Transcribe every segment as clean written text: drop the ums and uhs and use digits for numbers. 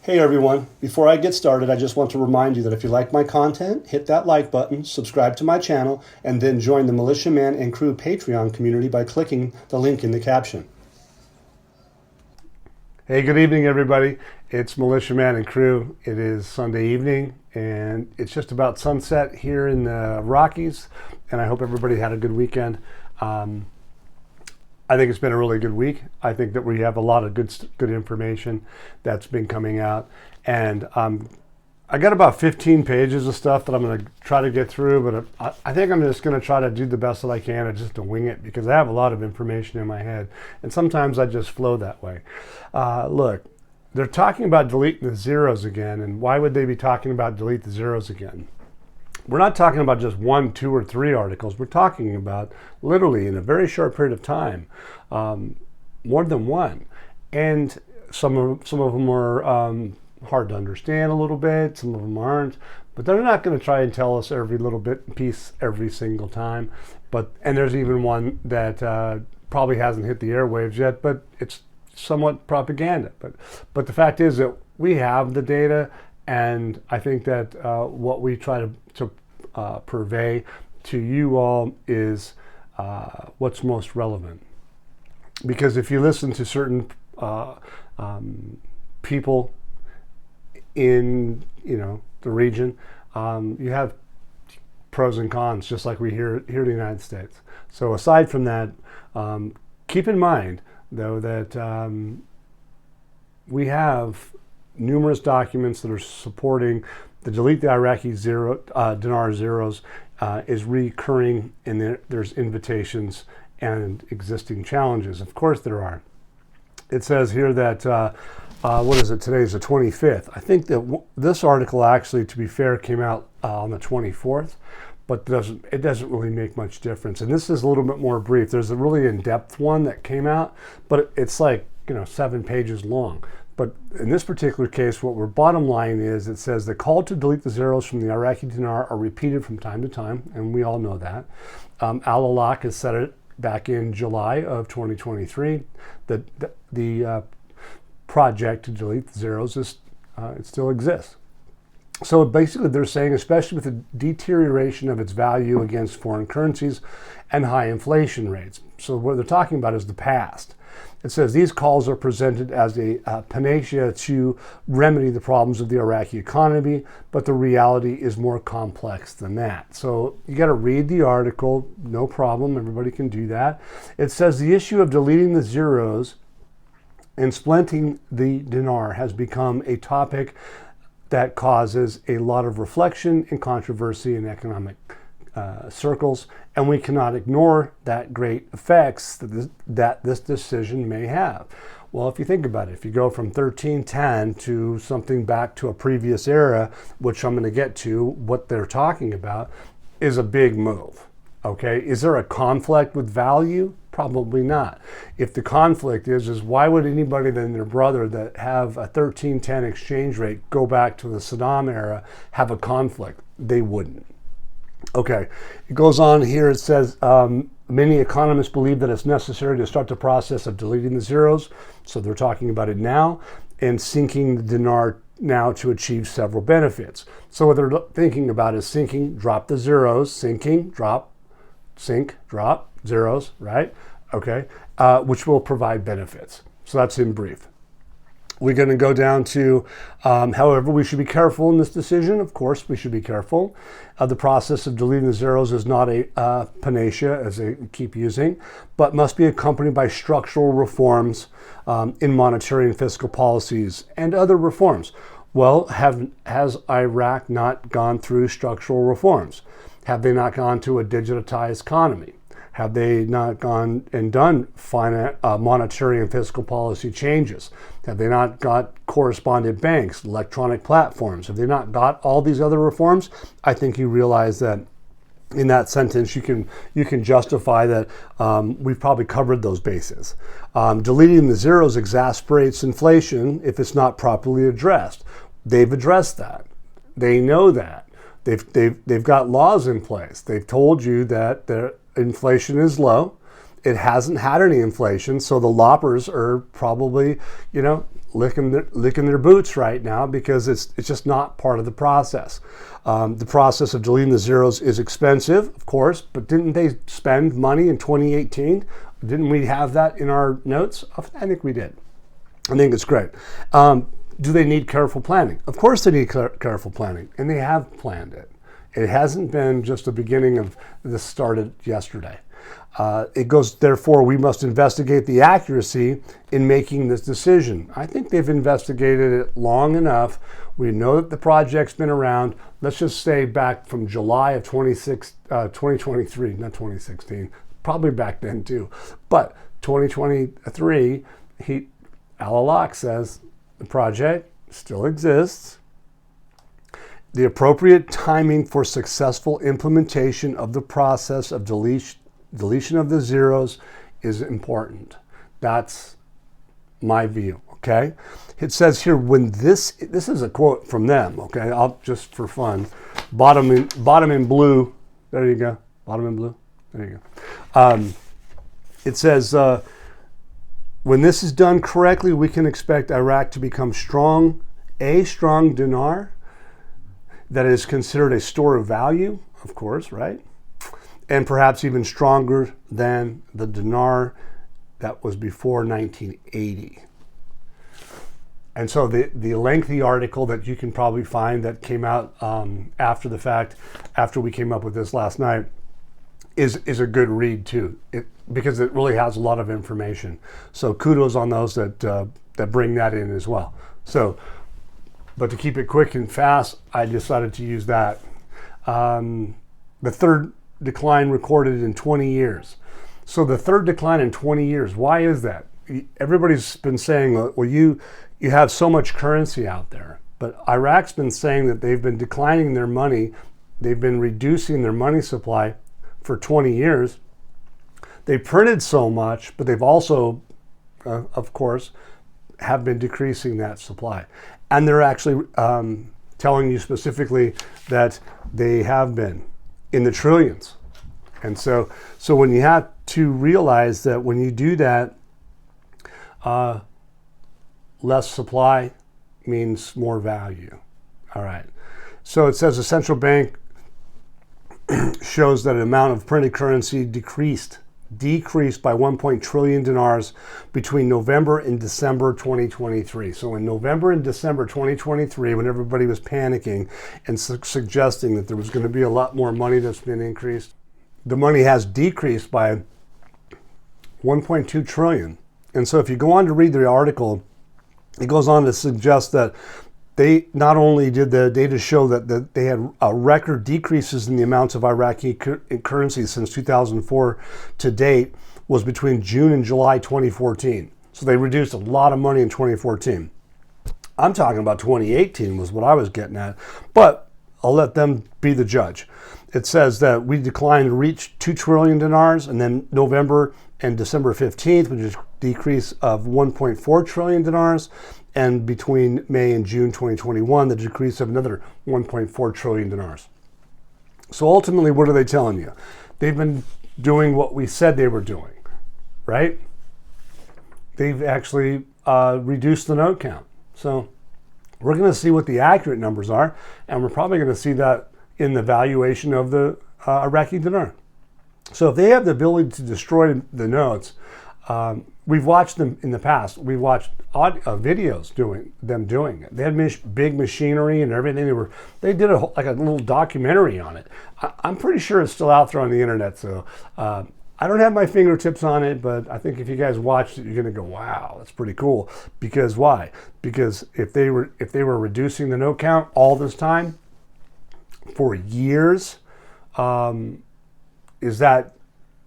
Hey everyone, before I get started, I just want to remind you that if you like my content, hit that like button, subscribe to my channel, and then join the Militiaman and Crew Patreon community by clicking the link in the caption. Hey, good evening everybody. It's Militiaman and Crew. It is Sunday evening and it's just about sunset here in the Rockies, and I hope everybody had a good weekend. I think it's been a really good week. I think that we have a lot of good information that's been coming out. And I got about 15 pages of stuff that I'm going to try to get through, but I think I'm just going to try to do the best that I can and just to wing it, because I have a lot of information in my head. And sometimes I just flow that way. Look, they're talking about deleting the zeros again. And why would they be talking about delete the zeros again? We're not talking about just 1, 2, or 3 articles. We're talking about literally in a very short period of time, more than one. And some of them are hard to understand a little bit. Some of them aren't. But they're not going to try and tell us every little bit and piece every single time. And there's even one that probably hasn't hit the airwaves yet, but it's somewhat propaganda. But the fact is that we have the data. And I think that what we try to purvey to you all is what's most relevant. Because if you listen to certain people in the region, you have pros and cons, just like we here in the United States. So aside from that, keep in mind though that we have numerous documents that are supporting the delete the Iraqi dinar zeros is recurring, and there's invitations and existing challenges. Of course there are. It says here that, what is it, today is the 25th. I think that this article actually, to be fair, came out on the 24th, but it doesn't really make much difference. And this is a little bit more brief. There's a really in-depth one that came out, but it's like 7 pages long. But in this particular case, what we're bottom line is, it says the call to delete the zeros from the Iraqi dinar are repeated from time to time, and we all know that. Al-Alaq has said it back in July of 2023 that the project to delete the zeros it still exists. So basically they're saying, especially with the deterioration of its value against foreign currencies and high inflation rates. So what they're talking about is the past. It says these calls are presented as a panacea to remedy the problems of the Iraqi economy, but the reality is more complex than that. So you got to read the article, no problem, everybody can do that. It says the issue of deleting the zeros and splinting the dinar has become a topic that causes a lot of reflection and controversy in economic circles, and we cannot ignore that great effects that this decision may have. Well, if you think about it, if you go from 1310 to something back to a previous era, which I'm going to get to, what they're talking about is a big move. Okay, is there a conflict with value? Probably not. If the conflict is why would anybody than their brother that have a 1310 exchange rate go back to the Saddam era have a conflict? They wouldn't. Okay, it goes on here. It says many economists believe that it's necessary to start the process of deleting the zeros. So they're talking about it now, and sinking the dinar now to achieve several benefits. So what they're thinking about is sinking, drop the zeros, sinking, drop, sink, drop, zeros, right? Okay, which will provide benefits. So that's in brief. We're going to go down to, however, we should be careful in this decision. Of course, we should be careful. The process of deleting the zeros is not a panacea, as they keep using, but must be accompanied by structural reforms in monetary and fiscal policies and other reforms. Well, has Iraq not gone through structural reforms? Have they not gone to a digitized economy? Have they not gone and done monetary and fiscal policy changes? Have they not got correspondent banks, electronic platforms? Have they not got all these other reforms? I think you realize that in that sentence you can justify that we've probably covered those bases. Deleting the zeros exasperates inflation if it's not properly addressed. They've addressed that. They know that. They've got laws in place. They've told you that their inflation is low. It hasn't had any inflation, so the loppers are probably, licking their boots right now because it's just not part of the process. The process of deleting the zeros is expensive, of course, but didn't they spend money in 2018? Didn't we have that in our notes? I think we did. I think it's great. Do they need careful planning? Of course they need careful planning, and they have planned it. It hasn't been just the beginning of this started yesterday. It goes, therefore, we must investigate the accuracy in making this decision. I think they've investigated it long enough. We know that the project's been around. Let's just say back from July of 2023, not 2016, probably back then too. But 2023, Al-Alaq says the project still exists. The appropriate timing for successful implementation of the process of deletion of the zeros is important. That's my view, okay? It says here, when this is a quote from them, okay? I'll just for fun, bottom in blue, there you go, bottom in blue, there you go. It says, when this is done correctly, we can expect Iraq to become a strong dinar that is considered a store of value, of course, right? And perhaps even stronger than the dinar that was before 1980. And so the lengthy article that you can probably find that came out after the fact, after we came up with this last night, is a good read too, because it really has a lot of information. So kudos on those that bring that in as well. So, but to keep it quick and fast, I decided to use that. The third decline recorded in 20 years. So the third decline in 20 years, why is that? Everybody's been saying, well, you have so much currency out there. But Iraq's been saying that they've been declining their money. They've been reducing their money supply for 20 years. They printed so much, but they've also, of course, have been decreasing that supply. And they're actually telling you specifically that they have been in the trillions. And so when you have to realize that when you do that, less supply means more value. All right. So it says the central bank shows that an amount of printed currency decreased by 1 trillion dinars between November and December 2023. So in November and December 2023, when everybody was panicking and suggesting that there was going to be a lot more money that's been increased, the money has decreased by 1.2 trillion. And so if you go on to read the article, it goes on to suggest that they not only did the data show that they had record decreases in the amounts of Iraqi currency since 2004 to date was between June and July 2014. So they reduced a lot of money in 2014. I'm talking about 2018 was what I was getting at, but I'll let them be the judge. It says that we declined to reach 2 trillion dinars, and then November and December 15th, which is a decrease of 1.4 trillion dinars. And between May and June 2021, the decrease of another 1.4 trillion dinars. So ultimately, what are they telling you? They've been doing what we said they were doing, right? They've actually reduced the note count. So we're going to see what the accurate numbers are, and we're probably going to see that in the valuation of the Iraqi dinar. So if they have the ability to destroy the notes, we've watched them in the past. We've watched videos doing it. They had big machinery and everything. They did a little documentary on it. I'm pretty sure it's still out there on the internet. So I don't have my fingertips on it, but I think if you guys watched it, you're going to go, "Wow, that's pretty cool." Because why? Because if they were reducing the note count all this time for years, is that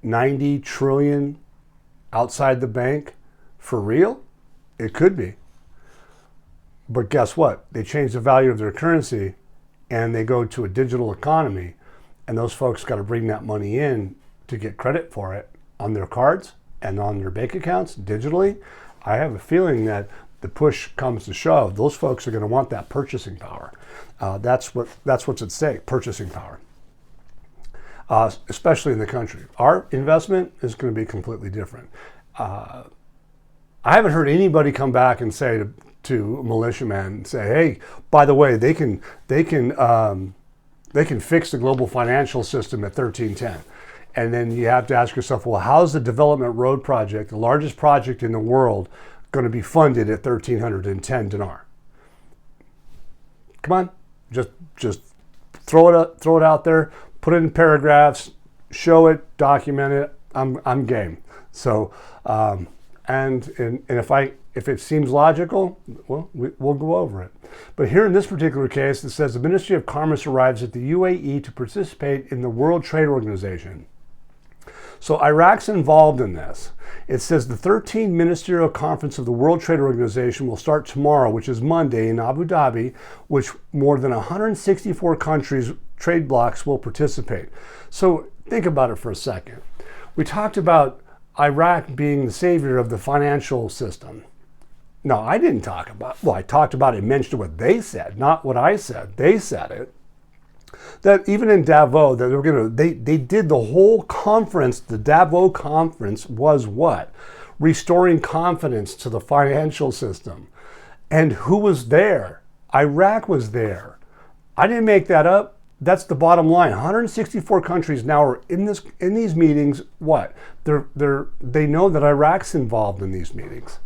90 trillion outside the bank for real? It could be. But guess what? They change the value of their currency and they go to a digital economy, and those folks got to bring that money in to get credit for it on their cards and on their bank accounts digitally. I have a feeling that the push comes to shove, those folks are going to want that purchasing power. That's what's at stake, purchasing power. Especially in the country. Our investment is going to be completely different. I haven't heard anybody come back and say to a militiaman and say, hey, by the way, they can fix the global financial system at 1310. And then you have to ask yourself, well, how's the development road project, the largest project in the world, going to be funded at 1310 dinar? Come on, just throw it out there, put it in paragraphs, show it, document it. I'm game. So, and if it seems logical, well, we'll go over it. But here in this particular case, it says the Ministry of Commerce arrives at the UAE to participate in the World Trade Organization. So Iraq's involved in this. It says the 13th Ministerial Conference of the World Trade Organization will start tomorrow, which is Monday, in Abu Dhabi, which more than 164 countries, trade blocs, will participate. So think about it for a second. We talked about Iraq being the savior of the financial system. No, I didn't talk about, well, I talked about it, mentioned what they said, not what I said. They said it. That even in Davos, that they did the whole conference. The Davos conference was what? Restoring confidence to the financial system. And who was there? Iraq was there. I didn't make that up. That's the bottom line. 164 countries now are in these meetings. What? They know that Iraq's involved in these meetings.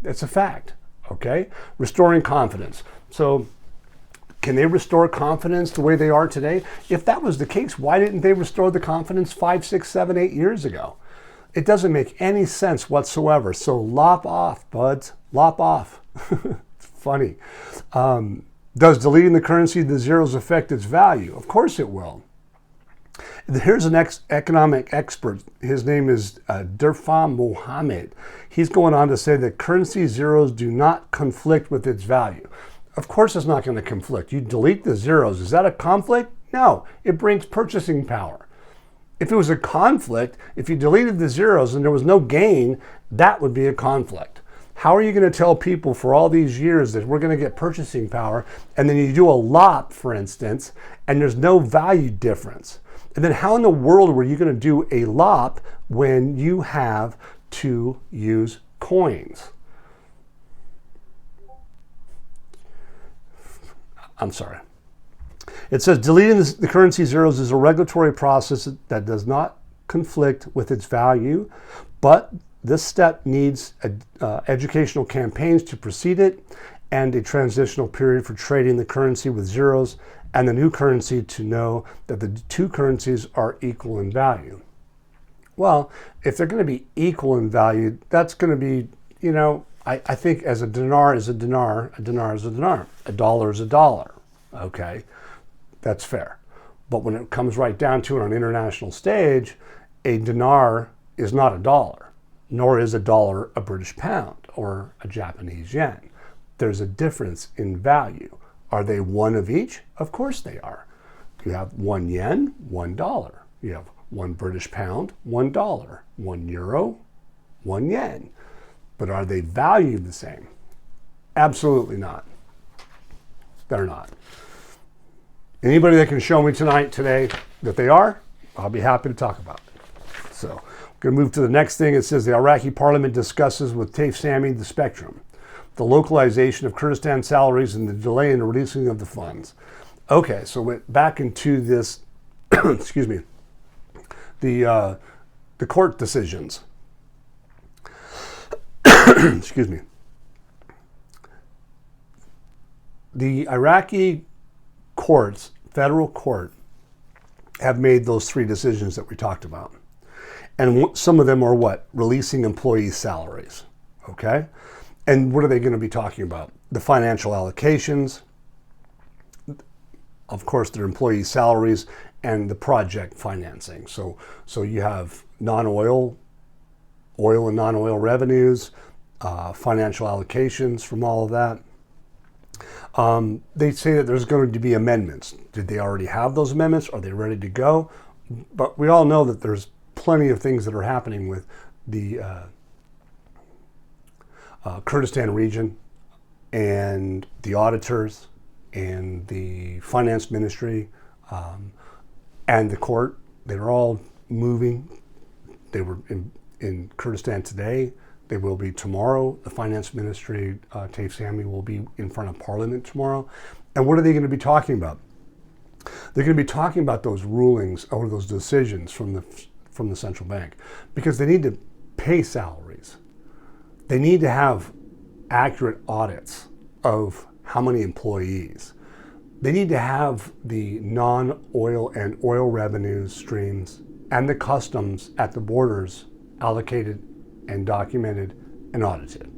It's a fact. Okay? Restoring confidence. So can they restore confidence the way they are today? If that was the case, why didn't they restore the confidence 5, 6, 7, 8 years ago? It doesn't make any sense whatsoever. So lop off, buds. Lop off. Funny. Does deleting the currency of the zeros affect its value? Of course it will. Here's an economic expert. His name is Durfan Mohammed. He's going on to say that currency zeros do not conflict with its value. Of course it's not going to conflict. You delete the zeros. Is that a conflict? No. It brings purchasing power. If it was a conflict, if you deleted the zeros and there was no gain, that would be a conflict. How are you going to tell people for all these years that we're going to get purchasing power, and then you do a LOP, for instance, and there's no value difference? And then how in the world were you going to do a LOP when you have to use coins? I'm sorry. It says deleting the currency zeros is a regulatory process that does not conflict with its value, but this step needs educational campaigns to precede it and a transitional period for trading the currency with zeros and the new currency to know that the two currencies are equal in value. Well, if they're going to be equal in value, that's going to be, I think as a dinar is a dinar, a dinar is a dinar, a dollar is a dollar. Okay, that's fair. But when it comes right down to it on an international stage, a dinar is not a dollar, nor is a dollar a British pound or a Japanese yen. There's a difference in value. Are they one of each? Of course they are. You have 1 yen, $1. You have 1 British pound, $1. 1 euro, 1 yen. But are they valued the same? Absolutely not. They're not. Anybody that can show me today that they are, I'll be happy to talk about it. So I'm going to move to the next thing. It says the Iraqi parliament discusses with Taif Sami the spectrum, the localization of Kurdistan salaries, and the delay in the releasing of the funds. Okay, so we're back into this, excuse me, the court decisions. Excuse me. The Iraqi courts, federal court, have made those 3 decisions that we talked about. And some of them are what? Releasing employee salaries, okay? And what are they going to be talking about? The financial allocations, of course, their employee salaries, and the project financing. So you have non-oil, oil and non-oil revenues, financial allocations from all of that. They say that there's going to be amendments. Did they already have those amendments? Are they ready to go? But we all know that there's plenty of things that are happening with the Kurdistan region and the auditors and the finance ministry and the court. They were all moving. They were in Kurdistan today. They will be tomorrow. The finance ministry, Taif Sami, will be in front of Parliament tomorrow. And what are they going to be talking about? They're going to be talking about those rulings or those decisions from the central bank, because they need to pay salaries. They need to have accurate audits of how many employees. They need to have the non-oil and oil revenue streams and the customs at the borders allocated and documented and audited.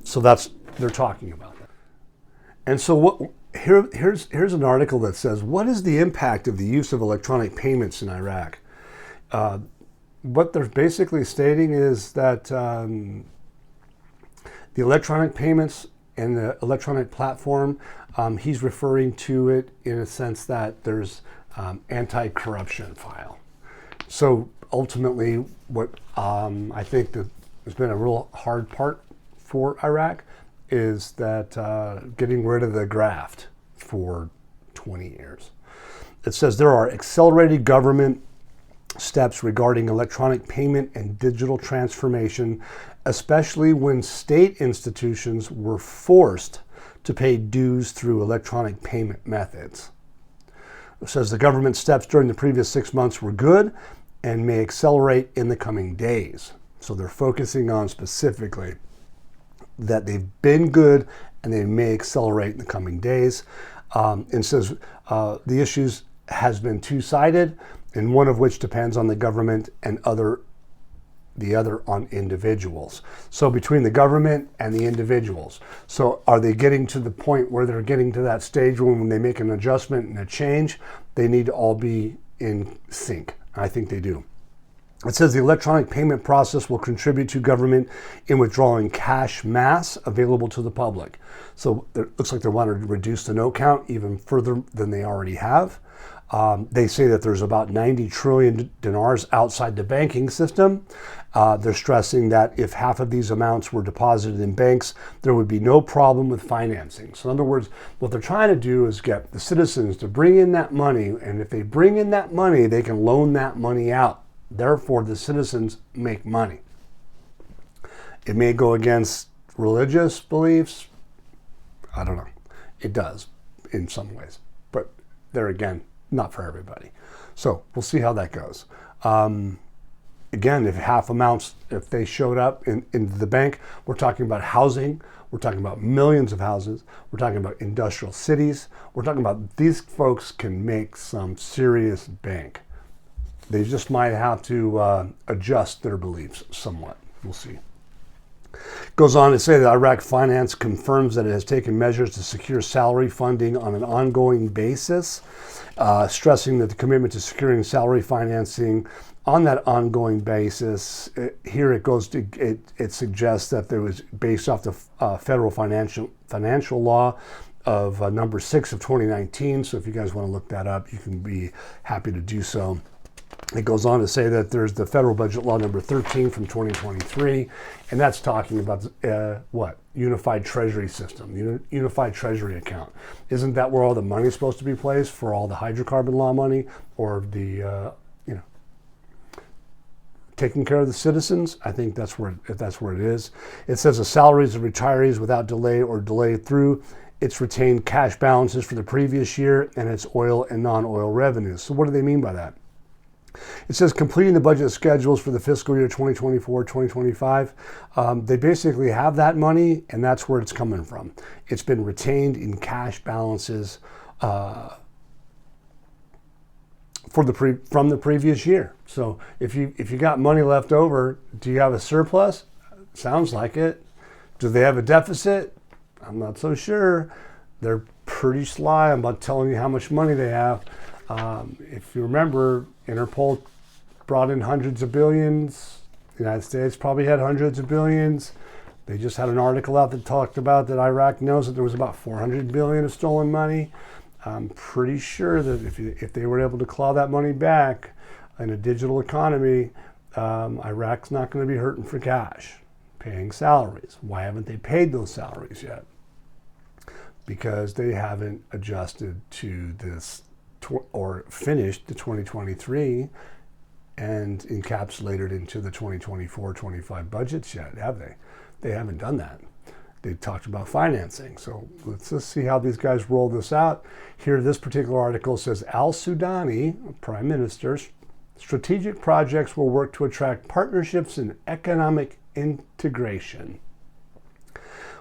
So they're talking about that. And so here's an article that says, what is the impact of the use of electronic payments in Iraq? What they're basically stating is that the electronic payments and the electronic platform, he's referring to it in a sense that there's anti-corruption file. So ultimately, what I think that has been a real hard part for Iraq is that getting rid of the graft for 20 years. It says there are accelerated government steps regarding electronic payment and digital transformation, especially when state institutions were forced to pay dues through electronic payment methods. It says the government steps during the previous 6 months were good and may accelerate in the coming days. So they're focusing on specifically that they've been good and they may accelerate in the coming days. It says the issues has been two-sided, and one of which depends on the government and the other on individuals. So between the government and the individuals. So are they getting to the point where they're getting to that stage when they make an adjustment and a change, they need to all be in sync? I think they do. It says the electronic payment process will contribute to government in withdrawing cash mass available to the public. So it looks like they want to reduce the note count even further than they already have. They say that there's about 90 trillion dinars outside the banking system. They're stressing that if half of these amounts were deposited in banks, there would be no problem with financing. So in other words, what they're trying to do is get the citizens to bring in that money, and if they bring in that money, they can loan that money out. Therefore, the citizens make money. It may go against religious beliefs. I don't know. It does in some ways, but there again, not for everybody. So we'll see how that goes. Again, if half amounts, if they showed up in the bank, we're talking about housing. We're talking about millions of houses. We're talking about industrial cities. We're talking about these folks can make some serious bank. They just might have to adjust their beliefs somewhat. We'll see. Goes on to say that Iraq Finance confirms that it has taken measures to secure salary funding on an ongoing basis, stressing that the commitment to securing salary financing on that ongoing basis, here it goes to, it suggests that there was based off the federal financial law of number 6 of 2019. So if you guys want to look that up, you can be happy to do so. It goes on to say that there's the federal budget law number 13 from 2023, and that's talking about what? Unified Treasury System, Unified Treasury Account. Isn't that where all the money is supposed to be placed for all the hydrocarbon law money, or the, taking care of the citizens? I think that's where it is. It says the salaries of retirees without delay or delay through its retained cash balances for the previous year and its oil and non-oil revenues. So what do they mean by that? It says completing the budget schedules for the fiscal year 2024-2025. They basically have that money, and that's where it's coming from. It's been retained in cash balances from the previous year. So if you got money left over, do you have a surplus? Sounds like it. Do they have a deficit? I'm not so sure. They're pretty sly about telling you how much money they have. If you remember, Interpol brought in hundreds of billions. The United States probably had hundreds of billions. They just had an article out that talked about that Iraq knows that there was about 400 billion of stolen money. I'm pretty sure that if they were able to claw that money back in a digital economy, Iraq's not going to be hurting for cash, paying salaries. Why haven't they paid those salaries yet? Because they haven't adjusted to this or finished the 2023 and encapsulated into the 2024-25 budgets yet, have they? They haven't done that. They talked about financing. So let's just see how these guys roll this out. Here, this particular article says, Al-Sudani, Prime Minister, strategic projects will work to attract partnerships and economic integration.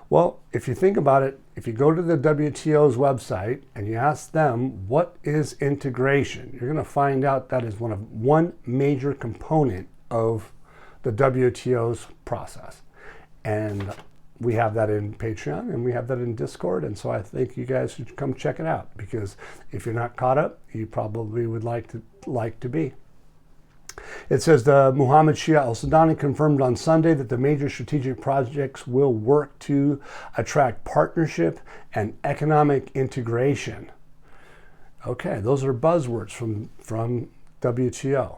Well, if you think about it, if you go to the WTO's website and you ask them, what is integration? You're going to find out that is one major component of the WTO's process. And we have that in Patreon and we have that in Discord. And so I think you guys should come check it out, because if you're not caught up, you probably would like to be. It says the Mohammed Shia al-Sudani confirmed on Sunday that the major strategic projects will work to attract partnership and economic integration. Okay, those are buzzwords from WTO.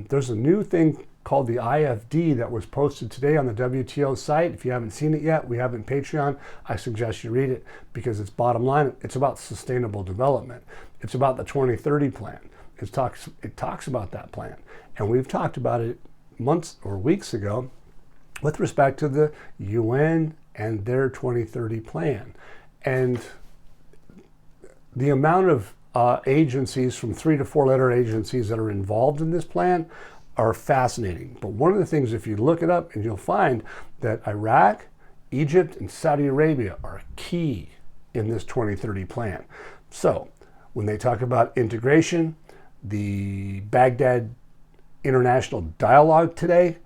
There's a new thing called the IFD that was posted today on the WTO site. If you haven't seen it yet, we have it in Patreon. I suggest you read it, because it's bottom line. It's about sustainable development. It's about the 2030 plan. It talks about that plan. And we've talked about it months or weeks ago with respect to the UN and their 2030 plan. And the amount of agencies, from 3 to 4 letter agencies, that are involved in this plan are fascinating. But one of the things, if you look it up, and you'll find that Iraq, Egypt, and Saudi Arabia are key in this 2030 plan. So when they talk about integration, the Baghdad International Dialogue today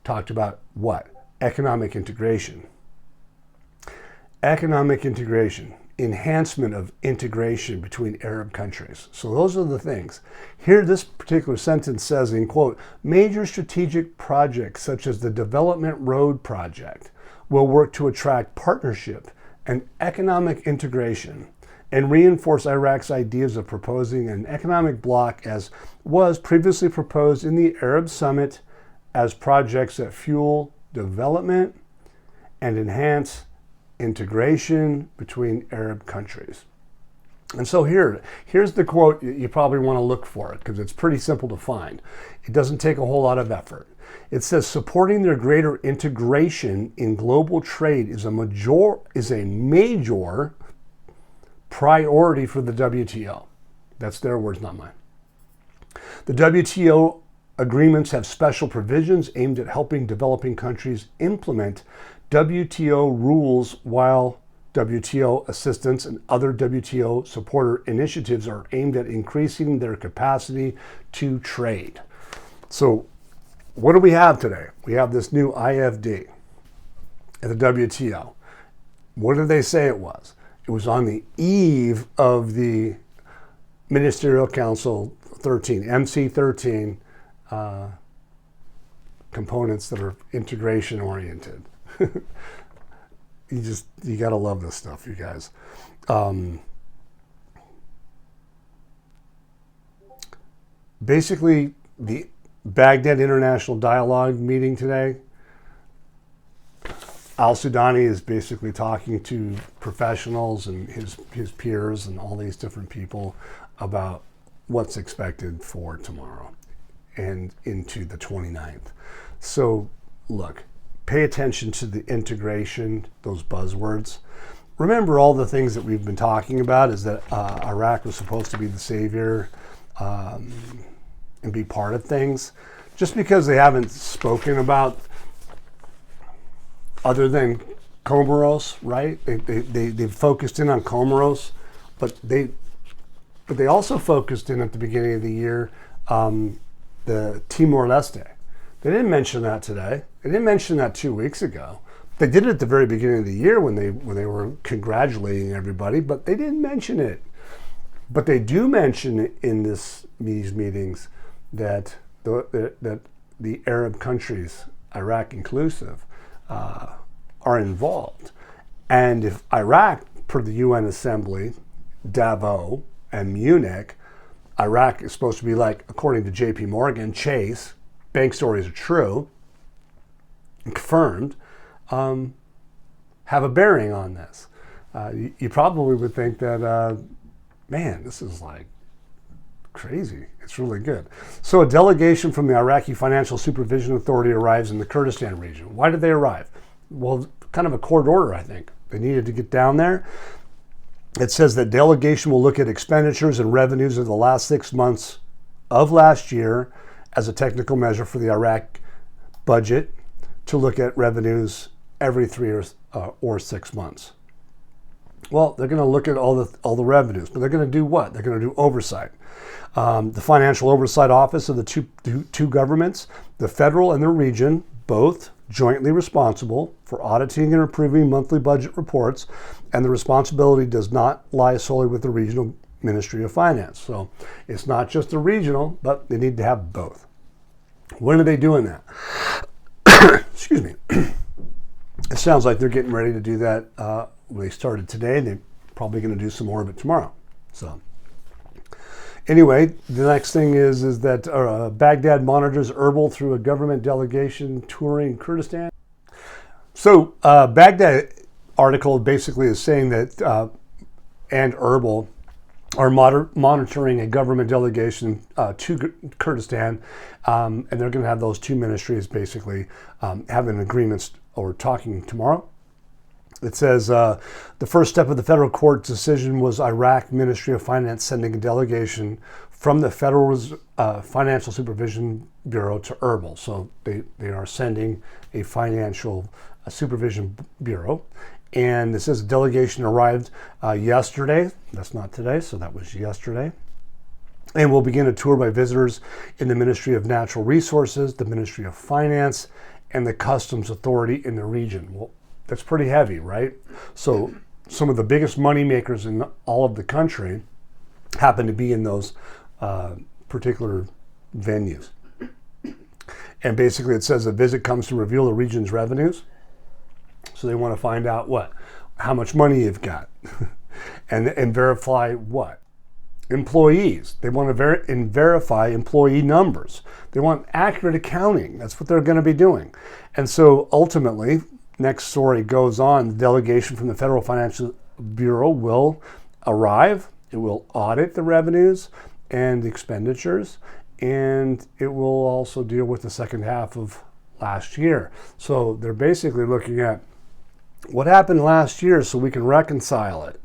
talked about what? Economic integration. Economic integration. Enhancement of integration between Arab countries. So those are the things. Here, this particular sentence says, in quote, major strategic projects such as the Development Road Project will work to attract partnership and economic integration and reinforce Iraq's ideas of proposing an economic bloc as was previously proposed in the Arab Summit, as projects that fuel development and enhance integration between Arab countries. And so here's the quote. You probably want to look for it, because it's pretty simple to find. It doesn't take a whole lot of effort. It says, supporting their greater integration in global trade is a major priority for the WTO. That's their words, not mine. The WTO agreements have special provisions aimed at helping developing countries implement WTO rules, while WTO assistance and other WTO supporter initiatives are aimed at increasing their capacity to trade. So what do we have today? We have this new IFD at the WTO. What did they say it was? It was on the eve of the Ministerial Council 13, MC13 components that are integration oriented. You got to love this stuff, you guys. Basically, the Baghdad International Dialogue meeting today, Al-Sudani is basically talking to professionals and his peers and all these different people about what's expected for tomorrow and into the 29th. So look, pay attention to the integration, those buzzwords. Remember, all the things that we've been talking about is that Iraq was supposed to be the savior and be part of things. Just because they haven't spoken about other than Comoros, right? They've focused in on Comoros, but they also focused in at the beginning of the year the Timor-Leste. They didn't mention that today. They didn't mention that 2 weeks ago. They did it at the very beginning of the year when they were congratulating everybody, but they didn't mention it. But they do mention in these meetings that the Arab countries, Iraq inclusive, are involved. And if Iraq, per the UN Assembly, Davos, and Munich, Iraq is supposed to be like, according to JP Morgan, Chase, bank stories are true, and confirmed, have a bearing on this. You probably would think that, man, this is like crazy. It's really good. So a delegation from the Iraqi Financial Supervision Authority arrives in the Kurdistan region. Why did they arrive? Well, kind of a court order, I think. They needed to get down there. It says that delegation will look at expenditures and revenues of the last 6 months of last year as a technical measure for the Iraq budget to look at revenues every 3 or 6 months. Well, they're going to look at all the revenues, but they're going to do what? They're going to do oversight. The Financial Oversight Office of the two governments, the federal and the region, both jointly responsible for auditing and approving monthly budget reports, and the responsibility does not lie solely with the regional Ministry of Finance. So it's not just the regional, but they need to have both. When are they doing that? Excuse me. It sounds like they're getting ready to do that. They started today, and they're probably going to do some more of it tomorrow. So anyway, the next thing is that Baghdad monitors Erbil through a government delegation touring Kurdistan. So Baghdad article basically is saying that and Erbil are monitoring a government delegation to Kurdistan, and they're going to have those two ministries basically having agreements or talking tomorrow. It says the first step of the federal court decision was Iraq Ministry of Finance sending a delegation from the Federal Financial Supervision Bureau to Erbil. So they are sending a financial supervision bureau. And it says the delegation arrived yesterday. That's not today, so that was yesterday. And will begin a tour by visitors in the Ministry of Natural Resources, the Ministry of Finance, and the Customs Authority in the region. Well, that's pretty heavy, right? So some of the biggest money makers in all of the country happen to be in those particular venues. And basically it says a visit comes to reveal the region's revenues. So they want to find out what? How much money you've got. and verify what? Employees. They want to verify employee numbers. They want accurate accounting. That's what they're going to be doing. And so ultimately, next story goes on, the delegation from the Federal Financial Bureau will arrive. It will audit the revenues and the expenditures, and it will also deal with the second half of last year. So they're basically looking at what happened last year so we can reconcile it.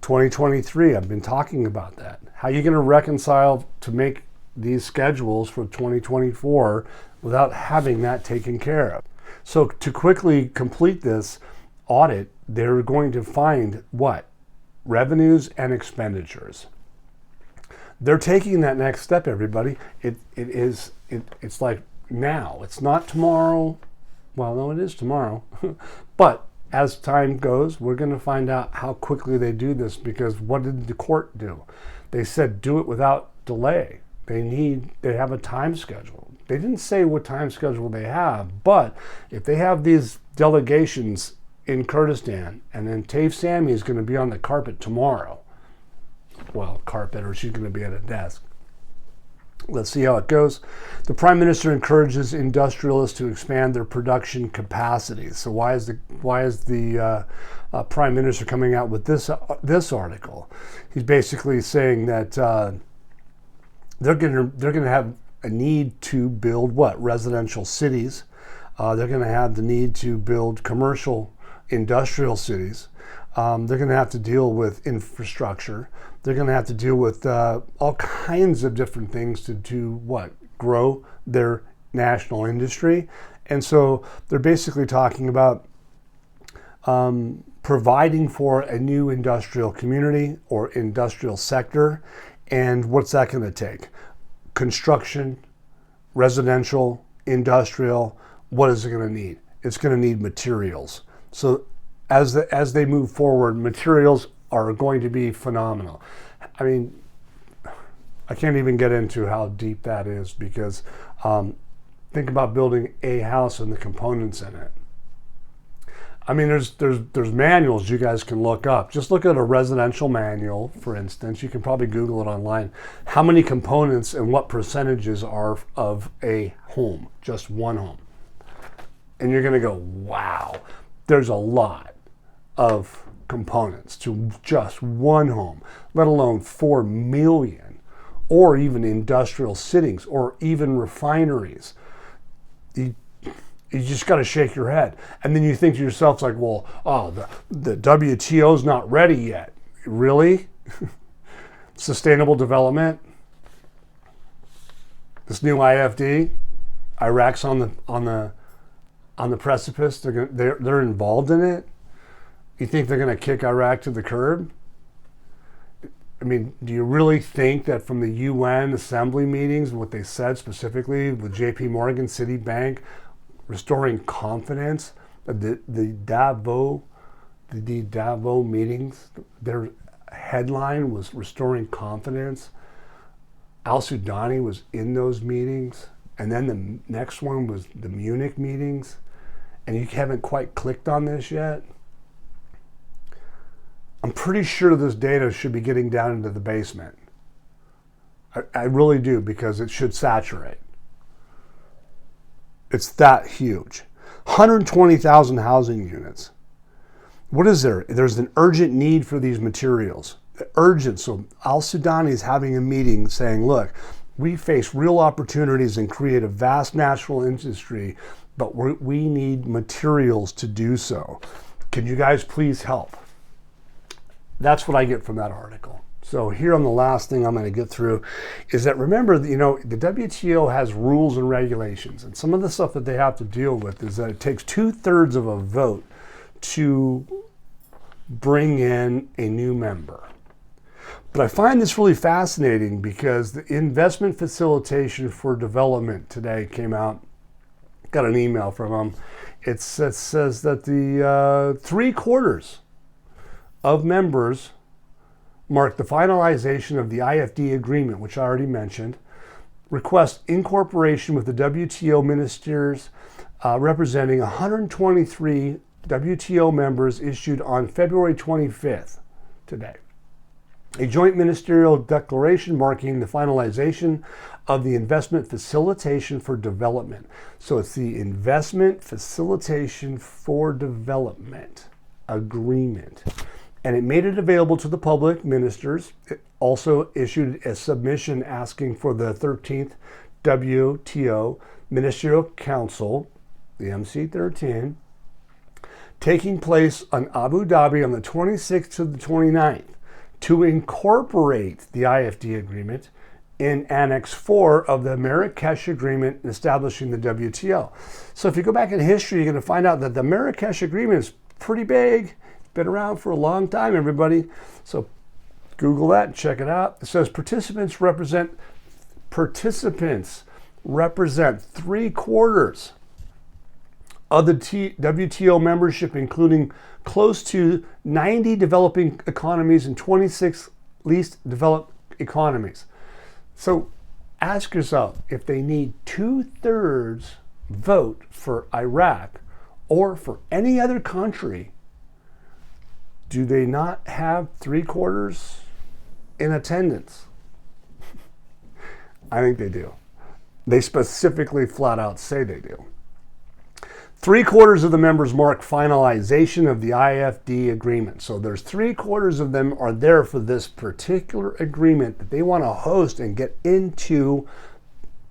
2023, I've been talking about that. How are you going to reconcile to make these schedules for 2024 without having that taken care of? So to quickly complete this audit, they're going to find what? Revenues and expenditures. They're taking that next step, everybody. It's like now. It's not tomorrow. Well, no, it is tomorrow. But as time goes, we're going to find out how quickly they do this, because what did the court do? They said do it without delay. They have a time schedule. They didn't say what time schedule they have, but if they have these delegations in Kurdistan, and then Taif Sami is going to be on the carpet tomorrow. Well, carpet, or she's going to be at a desk. Let's see how it goes. The Prime Minister encourages industrialists to expand their production capacity. So why is the Prime Minister coming out with this article? He's basically saying that they're going to have a need to build what? Residential cities. They're going to have the need to build commercial industrial cities. They're going to have to deal with infrastructure. They're going to have to deal with all kinds of different things to do what? Grow their national industry. And so they're basically talking about providing for a new industrial community or industrial sector. And what's that going to take? Construction, residential, industrial. What is it going to need? It's going to need materials. So as they move forward, materials are going to be phenomenal. I mean, I can't even get into how deep that is, because think about building a house and the components in it. I mean, there's manuals you guys can look up. Just look at a residential manual, for instance. You can probably Google it online. How many components and what percentages are of a home, just one home. And you're going to go, wow, there's a lot of components to just one home, let alone 4 million. or even industrial sittings, or even refineries. You just got to shake your head. And then you think to yourself, like, well, the WTO's not ready yet. Really? Sustainable development? This new IFD? Iraq's on the precipice. They're involved in it. You think they're going to kick Iraq to the curb? I mean, do you really think that from the UN assembly meetings, what they said specifically with JP Morgan, Citibank, restoring confidence, the Davos meetings, their headline was restoring confidence. Al-Sudani was in those meetings. And then the next one was the Munich meetings. And you haven't quite clicked on this yet. I'm pretty sure this data should be getting down into the basement. I really do, because it should saturate. It's that huge. 120,000 housing units. What is there? There's an urgent need for these materials. Urgent. So Al-Sudani is having a meeting saying, look, we face real opportunities and create a vast national industry, but we need materials to do so. Can you guys please help? That's what I get from that article. So here on the last thing I'm going to get through is that, remember, the WTO has rules and regulations, and some of the stuff that they have to deal with is that it takes 2/3 of a vote to bring in a new member. But I find this really fascinating because the investment facilitation for development today came out. Got an email from them. It says that the 3/4 of members mark the finalization of the IFD agreement, which I already mentioned, request incorporation with the WTO ministers representing 123 WTO members issued on February 25th today. A joint ministerial declaration marking the finalization of the investment facilitation for development. So it's the investment facilitation for development agreement. And it made it available to the public ministers. It also issued a submission asking for the 13th WTO Ministerial Council, the MC13, taking place on Abu Dhabi on the 26th to the 29th to incorporate the IFD agreement in Annex 4 of the Marrakesh Agreement establishing the WTO. So if you go back in history, you're going to find out that the Marrakesh Agreement is pretty big. Been around for a long time, everybody. So Google that and check it out. It says participants represent 3/4 of the WTO membership, including close to 90 developing economies and 26 least developed economies. So ask yourself, if they need 2/3 vote for Iraq or for any other country, do they not have 3/4 in attendance? I think they do. They specifically flat out say they do. 3/4 of the members mark finalization of the IFD agreement. So there's 3/4 of them are there for this particular agreement that they want to host and get into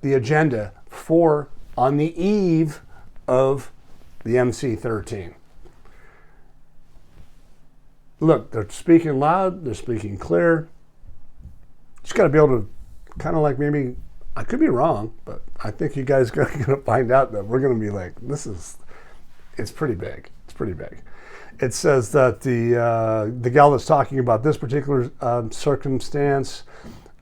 the agenda for on the eve of the MC13. Look, they're speaking loud, they're speaking clear. Just got to be able to kind of like, maybe, I could be wrong, but I think you guys are going to find out that we're going to be like, it's pretty big. It's pretty big. It says that the gal that's talking about this particular circumstance,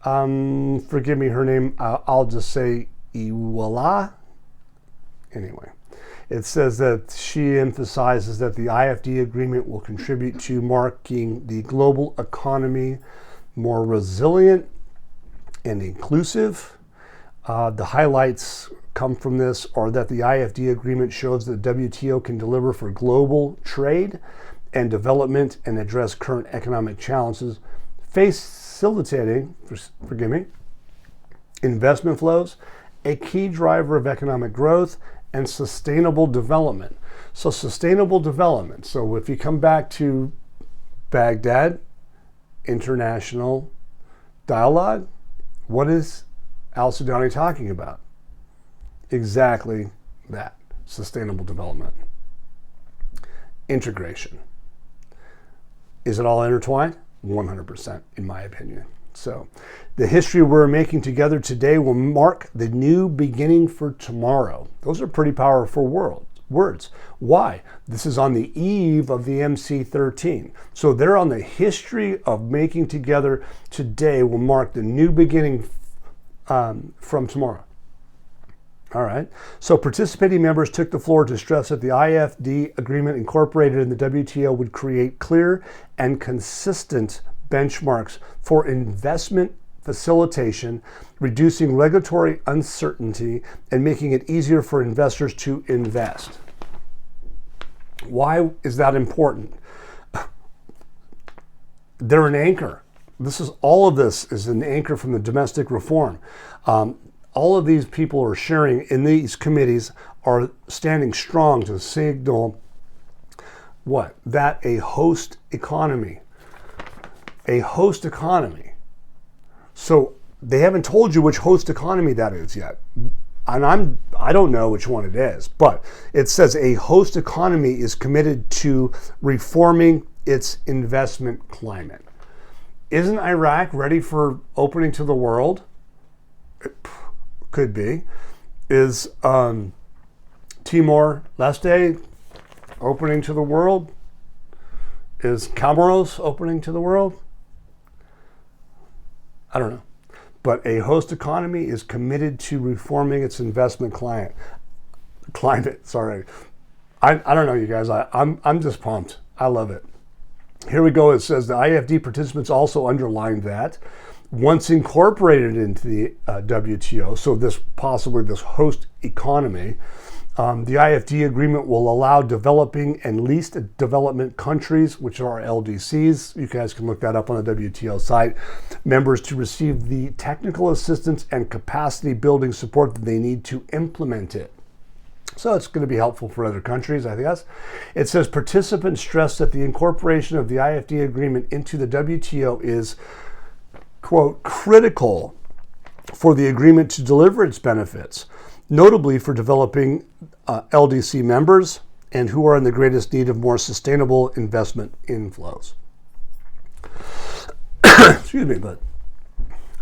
forgive me, her name, I'll just say Iwala. Anyway. It says that she emphasizes that the IFD agreement will contribute to making the global economy more resilient and inclusive. The highlights come from this are that the IFD agreement shows that WTO can deliver for global trade and development and address current economic challenges, facilitating, investment flows, a key driver of economic growth, and sustainable development. So sustainable development. So if you come back to Baghdad International Dialogue, What is Al-Sudani talking about? Exactly that. Sustainable development. Integration. Is it all intertwined? 100%, in my opinion. So, the history we're making together today will mark the new beginning for tomorrow. Those are pretty powerful words. Why? This is on the eve of the MC13. So they're on the history of making together today will mark the new beginning from tomorrow. All right. So participating members took the floor to stress that the IFD agreement incorporated in the WTO would create clear and consistent benchmarks for investment facilitation, reducing regulatory uncertainty, and making it easier for investors to invest. Why is that important? They're an anchor. All of this is an anchor from the domestic reform. All of these people are sharing in these committees are standing strong to signal what? That a host economy. So they haven't told you which host economy that is yet. And I don't know which one it is, but it says a host economy is committed to reforming its investment climate. Isn't Iraq ready for opening to the world? It could be. Is Timor-Leste opening to the world? Is Comoros opening to the world? I don't know. But a host economy is committed to reforming its investment climate. Sorry. I don't know, you guys. I'm just pumped. I love it. Here we go. It says the IFD participants also underlined that once incorporated into the WTO, so this host economy, the IFD agreement will allow developing and least development countries, which are LDCs, you guys can look that up on the WTO site, members to receive the technical assistance and capacity building support that they need to implement it. So it's going to be helpful for other countries, I guess. It says participants stress that the incorporation of the IFD agreement into the WTO is, quote, critical for the agreement to deliver its benefits, notably for developing LDC members and who are in the greatest need of more sustainable investment inflows. Excuse me, but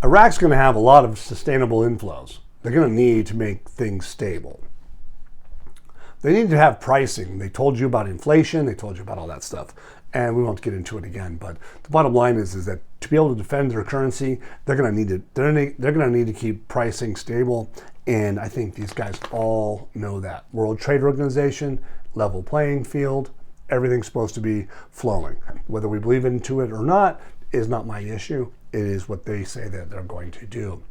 Iraq's going to have a lot of sustainable inflows. They're going to need to make things stable. They need to have pricing. They told you about inflation. They told you about all that stuff. And we won't get into it again. But the bottom line is that to be able to defend their currency, they're going to need to. They're going to need to keep pricing stable. And I think these guys all know that. World Trade Organization, level playing field, everything's supposed to be flowing. Whether we believe into it or not is not my issue. It is what they say that they're going to do.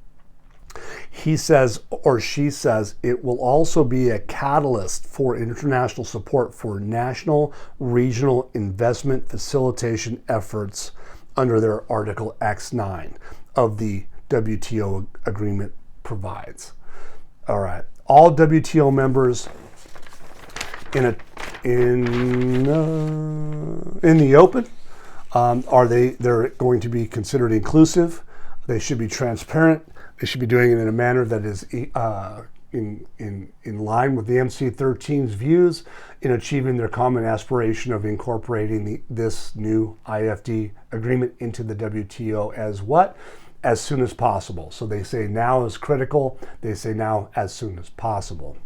He says, or she says, it will also be a catalyst for international support for national, regional investment facilitation efforts under their Article X9 of the WTO agreement provides. All right, all WTO members in the open they're going to be considered inclusive. They should be transparent. They should be doing it in a manner that is in line with the MC13's views in achieving their common aspiration of incorporating this new IFD agreement into the WTO as what? As soon as possible. So they say now is critical. They say now as soon as possible.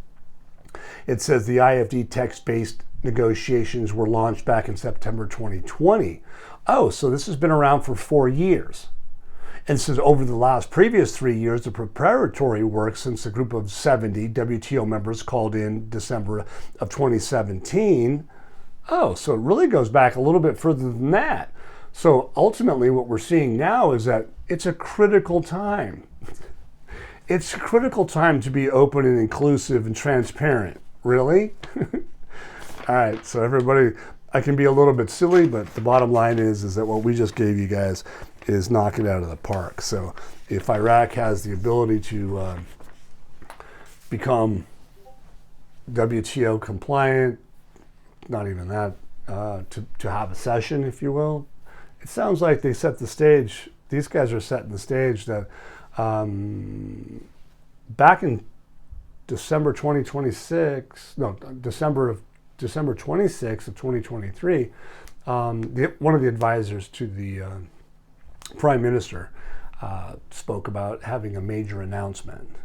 It says the IFD text-based negotiations were launched back in September 2020. Oh, so this has been around for 4 years. And says over the previous 3 years, the preparatory work since a group of 70 WTO members called in December of 2017. Oh, so it really goes back a little bit further than that. So ultimately what we're seeing now is that it's a critical time. It's a critical time to be open and inclusive and transparent. Really? All right, so everybody, I can be a little bit silly, but the bottom line is that what we just gave you guys is knock it out of the park. So if Iraq has the ability to become WTO compliant, not even that, to have a session, if you will, it sounds like they set the stage. These guys are setting the stage that Back in December 2026, no, December 26th of 2023, one of the advisors to the Prime Minister spoke about having a major announcement.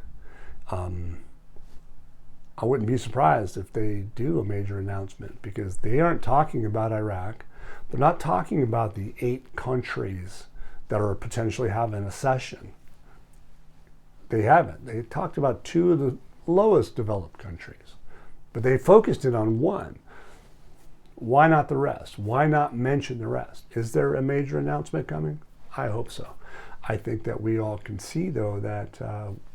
I wouldn't be surprised if they do a major announcement, because they aren't talking about Iraq. They're not talking about the 8 countries that are potentially having a cession. They haven't. They talked about 2 of the lowest developed countries, but they focused it on 1. Why not the rest? Why not mention the rest? Is there a major announcement coming? I hope so. I think that we all can see, though, that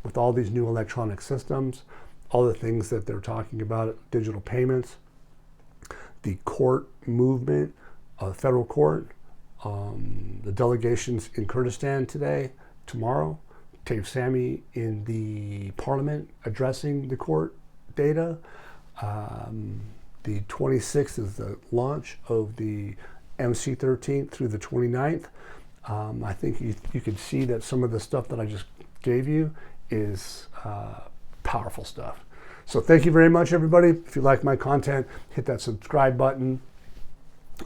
with all these new electronic systems, all the things that they're talking about, digital payments, the court movement, federal court, the delegations in Kurdistan today, tomorrow, Taif Sami in the parliament addressing the court data. The 26th is the launch of the MC13 through the 29th. I think you can see that some of the stuff that I just gave you is powerful stuff. So thank you very much, everybody. If you like my content, hit that subscribe button,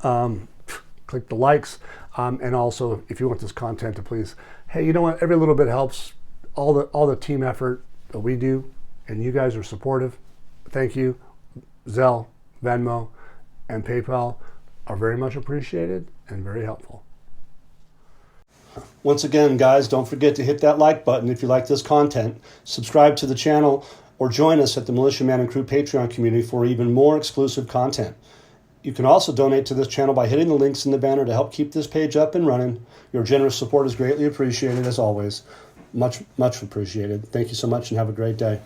click the likes, and also if you want this content to please, hey, you know what? Every little bit helps. All the team effort that we do, and you guys are supportive. Thank you. Zelle, Venmo, and PayPal are very much appreciated and very helpful. Once again, guys, don't forget to hit that like button if you like this content. Subscribe to the channel or join us at the Militia Man and Crew Patreon community for even more exclusive content. You can also donate to this channel by hitting the links in the banner to help keep this page up and running. Your generous support is greatly appreciated, as always. Much, much appreciated. Thank you so much, and have a great day.